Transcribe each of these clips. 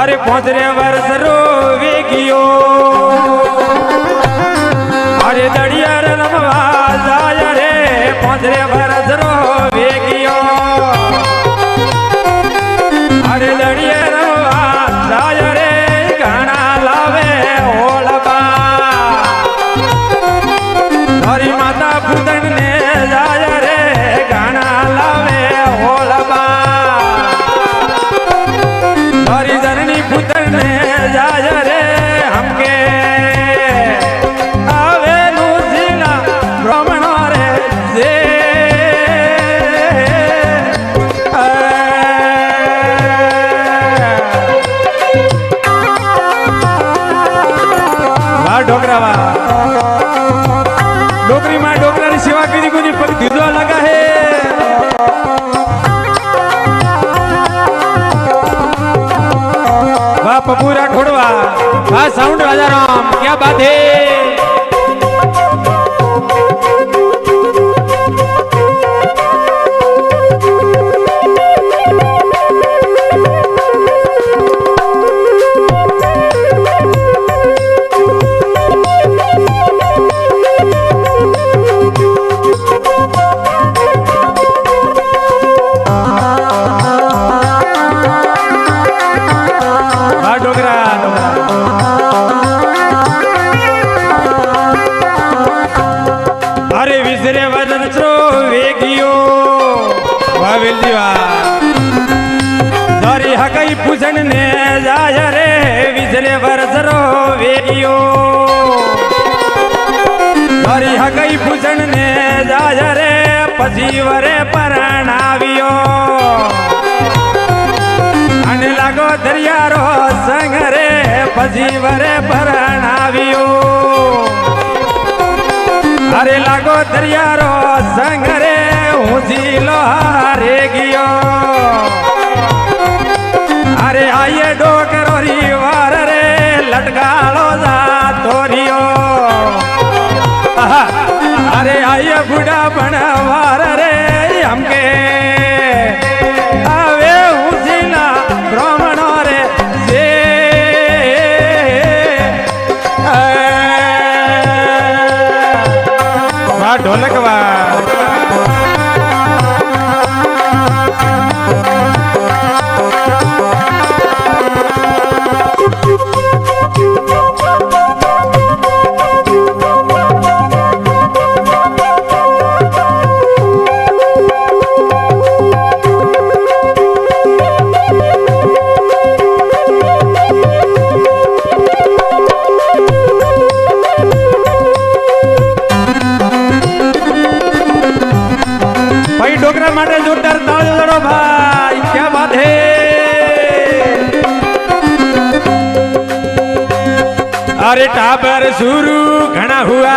अरे पोतरे वर्ष रो वेगियो अरे दड़िया रमवा जाय रे पोतरे वर्ष रो वेगियो अरे दड़िया रमवा जाय रे घना लावे ओलबा हरी माता पुतन ने जाय रे घना लावे ओलबा हरी जननी पुतन ने जाय रे हमके आवे नुसिला ब्राह्मण रे जे वाह डोकरा वाह डोकरी मां डोकरा की सेवा की कोनी पर दीदो लगा है वाह पपूरा ठोड़वा वाह साउंड राजा राम क्या बात है पूजन ने जाय रे विजले वर्षरो वेगियो हरी हकई पूजन ने जाय रे पजीवरे परणावियो अन लागो दरियारो संग रे पजीवरे परणावियो अरे लागो दरियारो संग रे ऊंचीलो हारे गियो अरे आइए डोकरो रिवार रे लटकालो जा तोरियो अरे आइए बुढ़ा बनवार रे हमके आवे उजिला ब्राह्मणो रे जे वाह ढोलक वाह डोकरा माटे जोरदार ताली बजाओ भाई क्या बात है अरे टाबर शुरू घना हुआ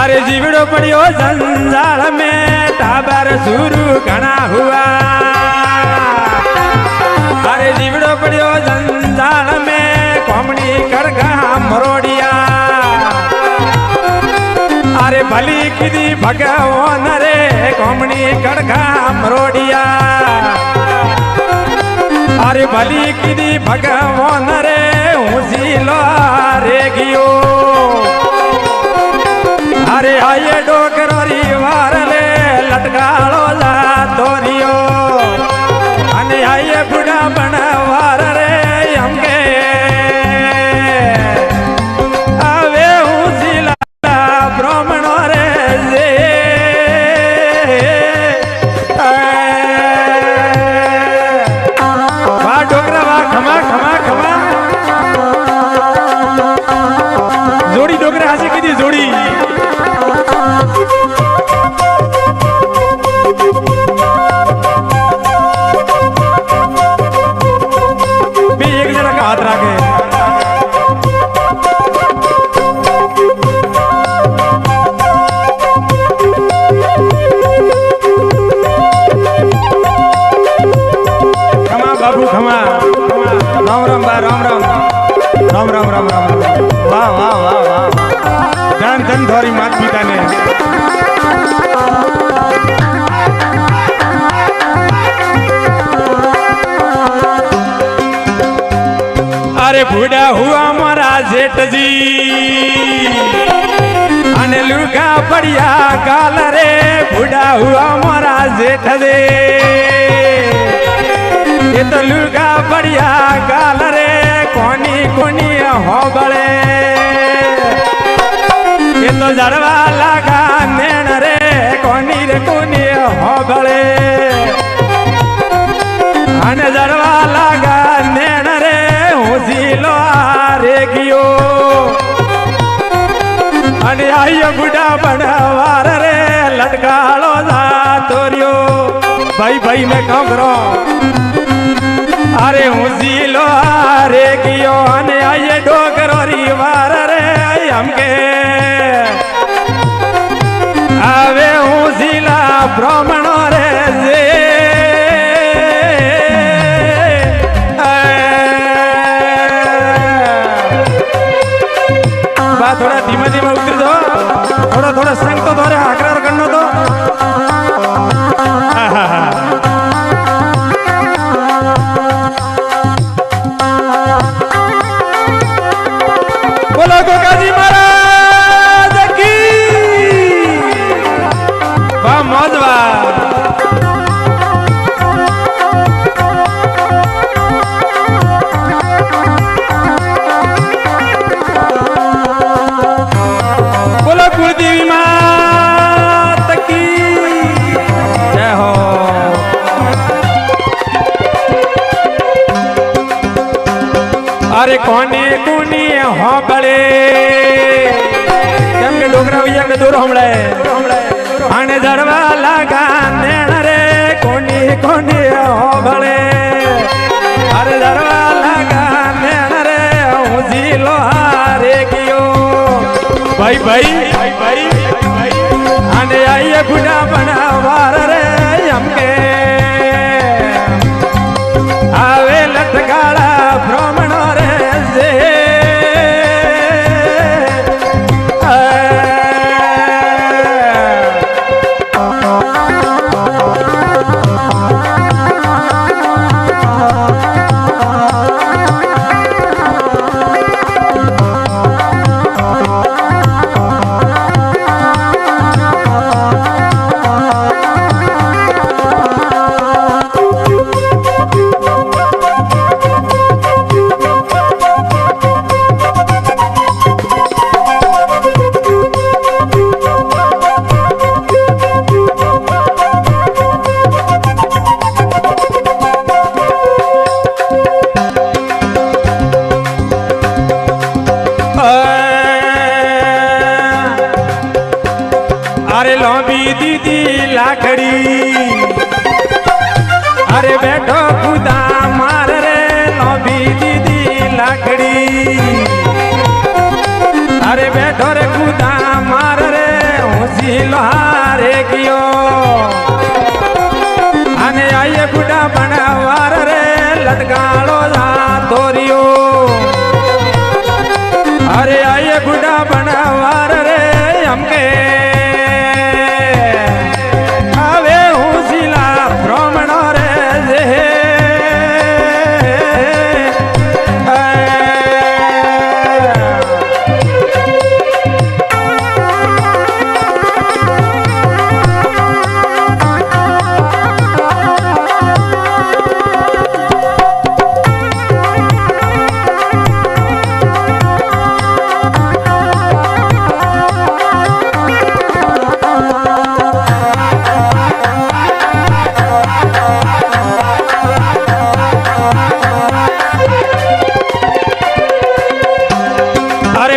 अरे जीवड़ो पड़ियो जंजाल में टाबर शुरू घना हुआ अरे जीवड़ो पड़ियो जंजाल में कोमड़ी कड़का मरोड़िया अरे भली किदी भगवान रे कोमणी कड़का मरोड़िया अरे भली किदी भगवान रे ऊंचीलो रे गियो अरे आइए डोकरो रिवार ले लटकालो जा तोरियो अने आइए बुढ़ा बनवार रे हमके आवे ऊंचीला ब्राह्मणो रे जे वाह डोकरा वाह खमा खमा खमा जोड़ी डोकरा हासे की जोड़ी भी एक जना का हाथ राखे बाबू खमा राम राम बा राम राम राम राम राम राम वाह वाह वाह वाह धन धन धोरी मात पिता ने अरे बूढ़ा हुआ हमारा जेठ जी अने लुका बढ़िया काल रे बूढ़ा हुआ हमारा जेठ दे ये तो लुका बढ़िया काल रे कोनी कोनी हो बड़े ये तो जड़वा लगा नैन रे कोनी रे कोनी हो बड़े अने जड़वा लगा नैन रे हुसीलो रे गियो अने आइयो बुढ़ा बनवार रे लटकालो जा तोरियो भाई भाई मैं काम करो अरे हुसीलो रे गियो अने आइए डोकरो रिवार रे हमके आवे हुसीला ब्राह्मणो रे जे थोड़ा धीमे धीमे उतर दो थोड़ा थोड़ा संग तो थोड़े आग्रह करना तो बोलो गोकाजी महाराज की वाह मौज वाह कुलदेवी माता की जय हो। अरे कोने कुनी हो बड़े केम के डोगरा भैया के दूर हमड़े आने जड़वा लगा नैन रे कोनी कोनी हो बड़े अरे जड़वा लगा नैन रे हुसीलो रे कियो भाई भाई आने आइए बुढ़ा बनवार रे हमके आवे लटकाला ब्राह्मण रे जे अरे लंबी दीदी लाकड़ी अरे बैठो खुदा मार रे लंबी दीदी लाकड़ी अरे बैठो रे खुदा मार रे हुसी लोहारे कियो आने आइए बुढ़ा बनवार रे लटकालो जा तोरियो अरे आइए बुढ़ा बनवार रे हमके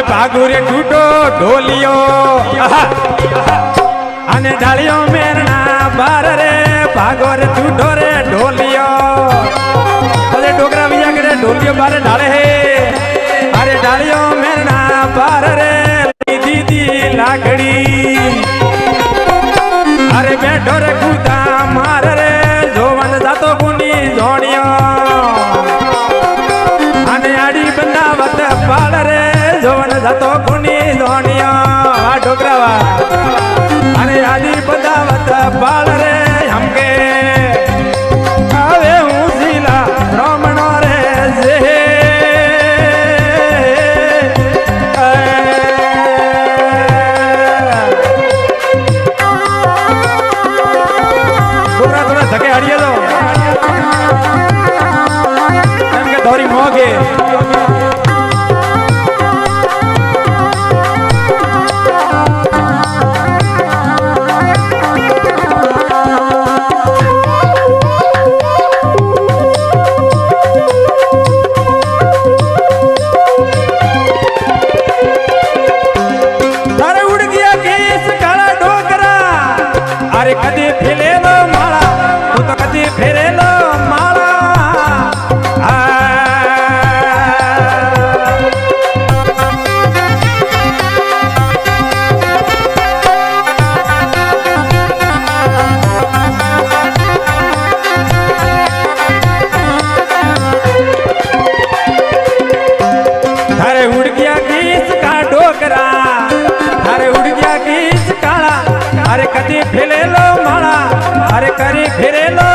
भागुरे टूटो ढोलियो अने डालियो मेरना बार रे भागोरे टूटो रे ढोलियो अरे डोगरा भैया के ढोलियो बारे डाले है अरे डालियो मेरना बार रे दीदी लाकड़ी अरे बैठो रे खुदा मार रे जोवन जातो गुनी जोड़ियो अने आड़ी बंदावत पाल रे जोवन जातो गुनी जोड़ियो आ डोगरावा अरे आड़ी बंदावत पाल रे हमके હાડીએ તો એમ કે ધોરી મોગે કદી ફેરેલો માળા હું તો કદી ફેરેલો તારે ઉડ ગયા ગીસ કા ડોકરા તારે ઉડ ગયા ગીસ કાળા અરે કદી ફેરેલો માળા અરે કરી ફેરેલો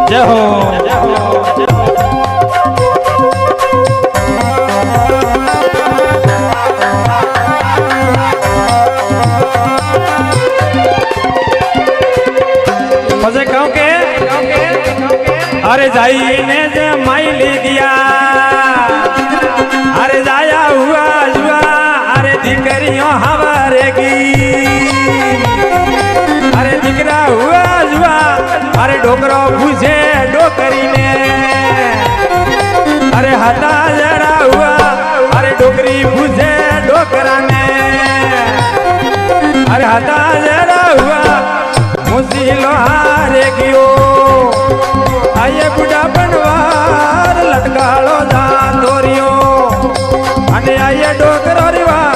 જય હો પછી કહું કે અરે જાઈને જે માઈલી દિયા અરે જાયા હુઆ જુઆ અરે દીકરીઓ હવારેગી અરે દીકરા હુઆ જુઆ અરે ડોકરો પૂછે ડોકરીને અરે હતા જરા હુઆ અરે ડોકરી પૂછે ડોકરાને અરે હતા જરા હુઆ મુસીલો હારે ગયો આયે બુડા બનવાર લટકાળો દાંતોરિયો અને આયે ડોકરો રીવા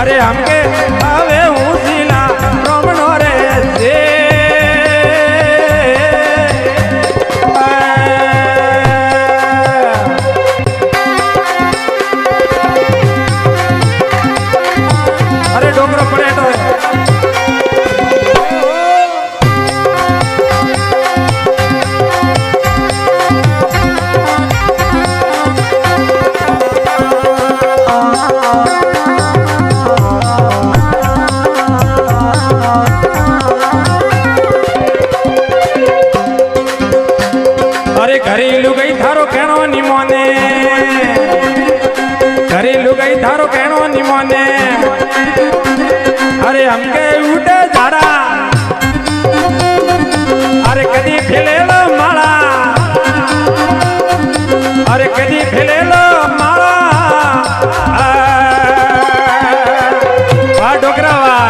અરે હમકે હવે હું સીલા બ્રહ્મણો રે છે અરે ડોકરો પડે તો ઘરેલું ગઈ થારો કેણો નિમોને ઘરેલું ગઈ થારો કેણો નિમોને અરે હમકે ઉડે જાડા અરે કદી ફેલેલો માળા અરે કદી ફેલેલો માળા વા ડોકરાવા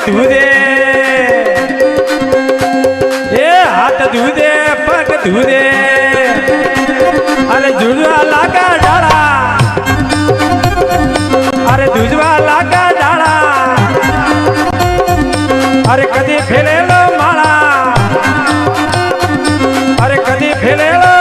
ધુદે એ હાથ ધુદે પગ ધુદે અરે ધુજવા લાગા ડાળા અરે ધુજવા લાગા ડાળા અરે કદી ફેલેલો માળા અરે કદી ફેલેલો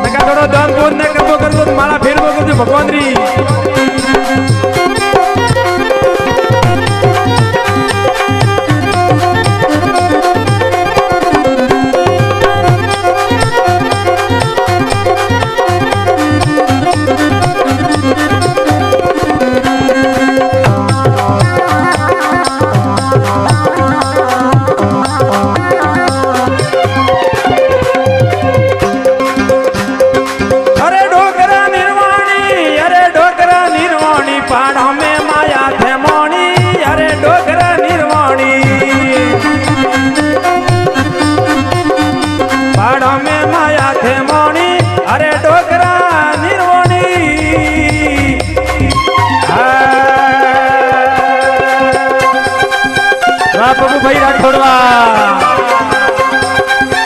નકા થોડો દાન બોધ ને કરતો માળા ફેરવો કરજો ભગવાનરી भाई राठौड़वा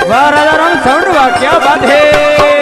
वाह राजा राम साउंड वाह क्या बात है।